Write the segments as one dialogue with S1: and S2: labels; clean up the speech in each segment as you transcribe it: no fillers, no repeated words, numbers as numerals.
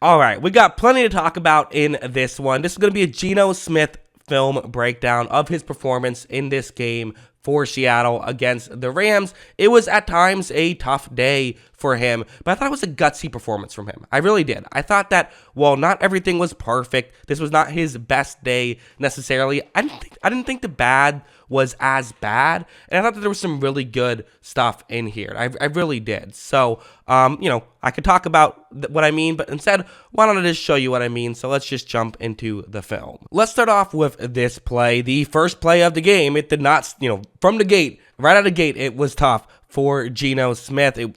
S1: All right, we got plenty to talk about in this one. This is going to be a Geno Smith film breakdown of his performance in this game for Seattle against the Rams. It was at times a tough day for him, but I thought it was a gutsy performance from him. I really did. I thought that while not everything was perfect, this was not his best day necessarily. I didn't think the bad was as bad, and I thought that there was some really good stuff in here. I really did. So, I could talk about what I mean, but instead, why don't I just show you what I mean? So let's just jump into the film. Let's start off with this play, the first play of the game. It did not, from the gate, right out of the gate, it was tough for Geno Smith. It,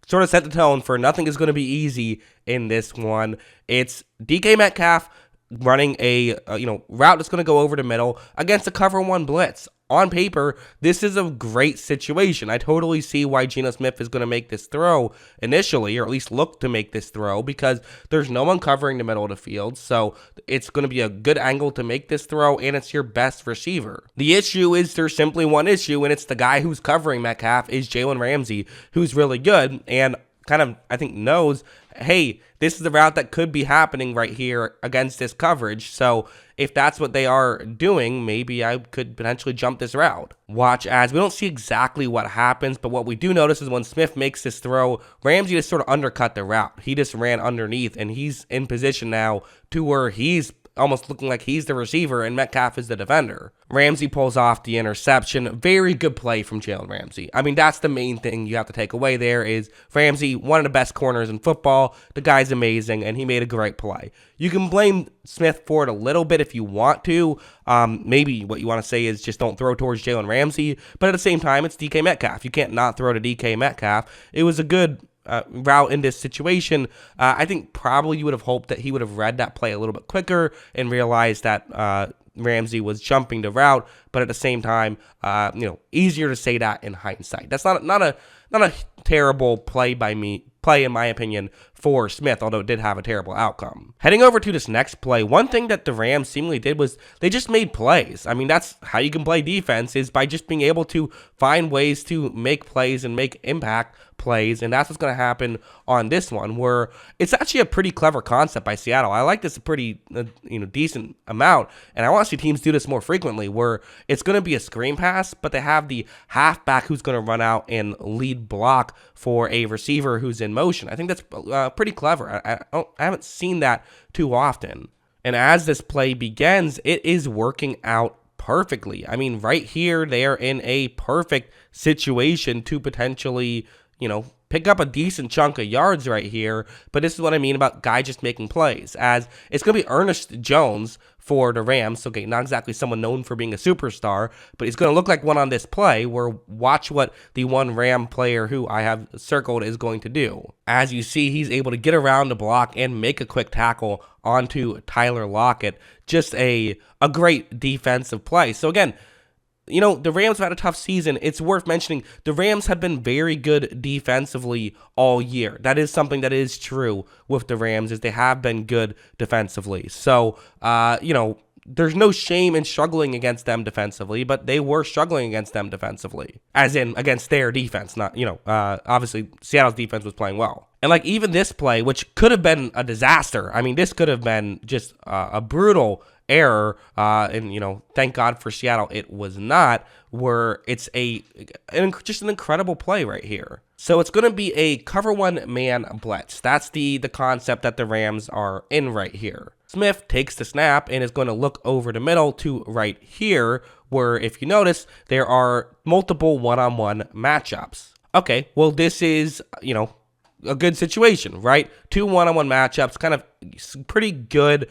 S1: sort of set the tone for nothing is going to be easy in this one. It's DK Metcalf running a route that's going to go over the middle against a cover one blitz. On paper, this is a great situation. I totally see why Geno Smith is going to make this throw initially, or at least look to make this throw, because there's no one covering the middle of the field, so it's going to be a good angle to make this throw, and it's your best receiver. The issue is there's simply one issue, and it's the guy who's covering Metcalf is Jalen Ramsey, who's really good, and kind of, I think, knows, hey, this is the route that could be happening right here against this coverage. So if that's what they are doing, maybe I could potentially jump this route. Watch as we don't see exactly what happens, but what we do notice is when Smith makes this throw, Ramsey just sort of undercut the route. He just ran underneath, and he's in position now to where he's almost looking like he's the receiver and Metcalf is the defender. Ramsey pulls off the interception. Very good play from Jalen Ramsey. I mean, that's the main thing you have to take away there is Ramsey, one of the best corners in football. The guy's amazing, and he made a great play. You can blame Smith for it a little bit if you want to. Maybe what you want to say is just don't throw towards Jalen Ramsey, but at the same time, it's DK Metcalf. You can't not throw to DK Metcalf. It was a good route in this situation. I think probably you would have hoped that he would have read that play a little bit quicker and realized that Ramsey was jumping the route, but at the same time, easier to say that in hindsight. That's not a terrible play in my opinion, for Smith, although it did have a terrible outcome. Heading over to this next play, one thing that the Rams seemingly did was they just made plays. I mean, that's how you can play defense, is by just being able to find ways to make plays and make impact plays, and that's what's going to happen on this one, where it's actually a pretty clever concept by Seattle. I like this a pretty decent amount, and I want to see teams do this more frequently, where it's going to be a screen pass, but they have the halfback who's going to run out and lead block for a receiver who's in motion. I think that's pretty clever. I haven't seen that too often. And as this play begins, it is working out perfectly. I mean, right here, they are in a perfect situation to potentially, pick up a decent chunk of yards right here. But this is what I mean about guy just making plays, as it's going to be Ernest Jones for the Rams. Okay, not exactly someone known for being a superstar, but he's going to look like one on this play, where watch what the one Ram player who I have circled is going to do. As you see, he's able to get around the block and make a quick tackle onto Tyler Locket. Just a great defensive play. So again, the Rams have had a tough season. It's worth mentioning the Rams have been very good defensively all year. That is something that is true with the Rams, is they have been good defensively. So, there's no shame in struggling against them defensively, but they were struggling against them defensively, as in against their defense. Not, obviously Seattle's defense was playing well. And like even this play, which could have been a disaster. I mean, this could have been just a brutal error, and thank God for Seattle it was not, where it's just an incredible play right here. So it's going to be a cover one man blitz. That's the concept that the Rams are in right here. Smith takes the snap and is going to look over the middle to right here, where if you notice, there are multiple one-on-one matchups. Okay, well this is, a good situation, right? Two one-on-one matchups, kind of pretty good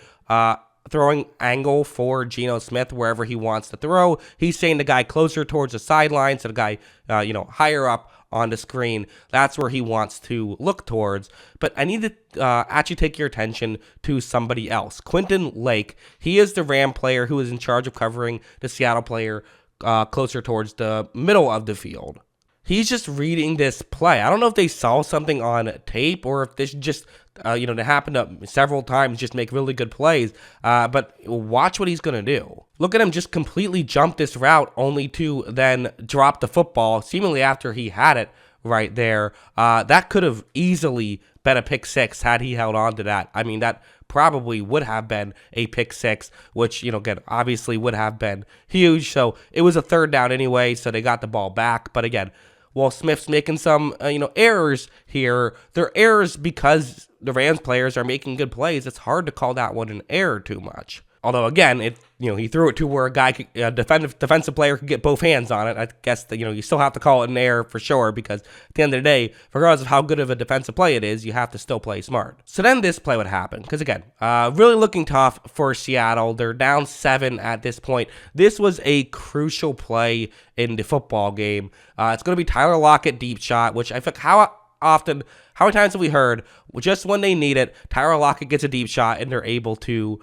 S1: throwing angle for Geno Smith wherever he wants to throw. He's saying the guy closer towards the sideline, so the guy, higher up on the screen, that's where he wants to look towards. But I need to actually take your attention to somebody else. Quentin Lake, he is the Ram player who is in charge of covering the Seattle player closer towards the middle of the field. He's just reading this play. I don't know if they saw something on tape or if this just, they happened several times, just make really good plays. But watch what he's going to do. Look at him just completely jump this route only to then drop the football, seemingly after he had it, right there. That could have easily been a pick six had he held on to that. I mean, that probably would have been a pick six, which, again, obviously would have been huge. So it was a third down anyway, so they got the ball back. But again, while Smith's making some, errors here, they're errors because the Rams players are making good plays. It's hard to call that one an error too much. Although, again, he threw it to where a defensive player could get both hands on it. I guess that, you still have to call it an error for sure, because at the end of the day, regardless of how good of a defensive play it is, you have to still play smart. So then this play would happen, because again, really looking tough for Seattle. They're down 7 at this point. This was a crucial play in the football game. It's going to be Tyler Locket deep shot, which I think how many times have we heard, just when they need it, Tyler Locket gets a deep shot and they're able to,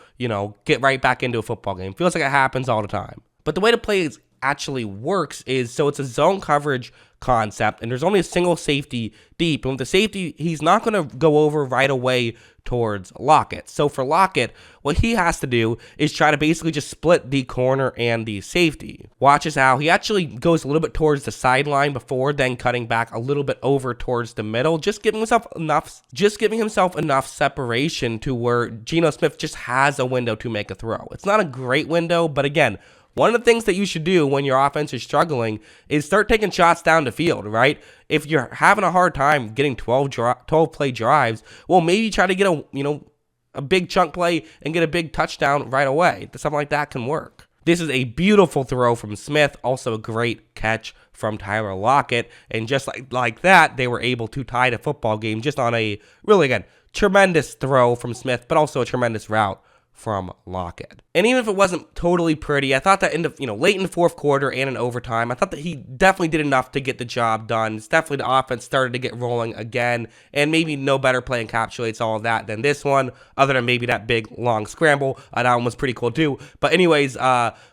S1: get right back into a football game. Feels like it happens all the time. But the way the play actually works is, so it's a zone coverage concept, and there's only a single safety deep. And with the safety, he's not going to go over right away towards Locket. So for Locket, what he has to do is try to basically just split the corner and the safety. Watches how he actually goes a little bit towards the sideline before then cutting back a little bit over towards the middle, just giving himself enough separation to where Geno Smith just has a window to make a throw. It's not a great window, but again, one of the things that you should do when your offense is struggling is start taking shots down the field, right? If you're having a hard time getting 12 play drives, well, maybe try to get a big chunk play and get a big touchdown right away. Something like that can work. This is a beautiful throw from Smith, also a great catch from Tyler Locket, and just like that, they were able to tie the football game just on a really, again, tremendous throw from Smith, but also a tremendous route from Locket. And even if it wasn't totally pretty, I thought that late in the fourth quarter and in overtime, I thought that he definitely did enough to get the job done. It's definitely the offense started to get rolling again, and maybe no better play encapsulates all of that than this one, other than maybe that big long scramble. That one was pretty cool too. But anyways,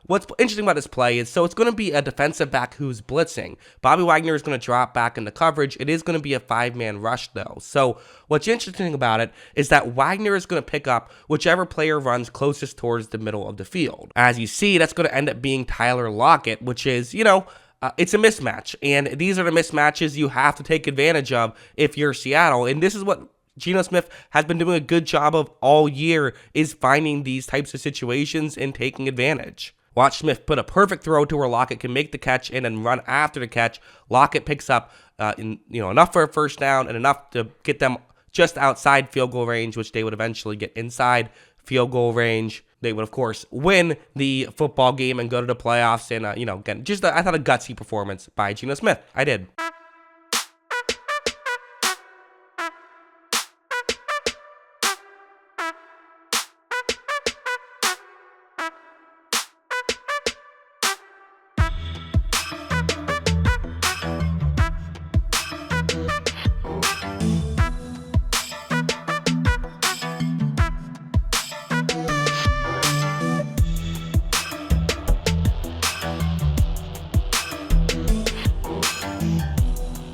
S1: what's interesting about this play is, so it's going to be a defensive back who's blitzing. Bobby Wagner is going to drop back into coverage. It is going to be a 5-man rush though. So what's interesting about it is that Wagner is going to pick up whichever player runs closest towards the middle of the field. As you see, that's going to end up being Tyler Locket, which is, it's a mismatch. And these are the mismatches you have to take advantage of if you're Seattle. And this is what Geno Smith has been doing a good job of all year, is finding these types of situations and taking advantage. Watch Smith put a perfect throw to where Locket can make the catch and then run after the catch. Locket picks up enough for a first down and enough to get them just outside field goal range, which they would eventually get inside field goal range. They would, of course, win the football game and go to the playoffs. And, again, I thought a gutsy performance by Geno Smith. I did.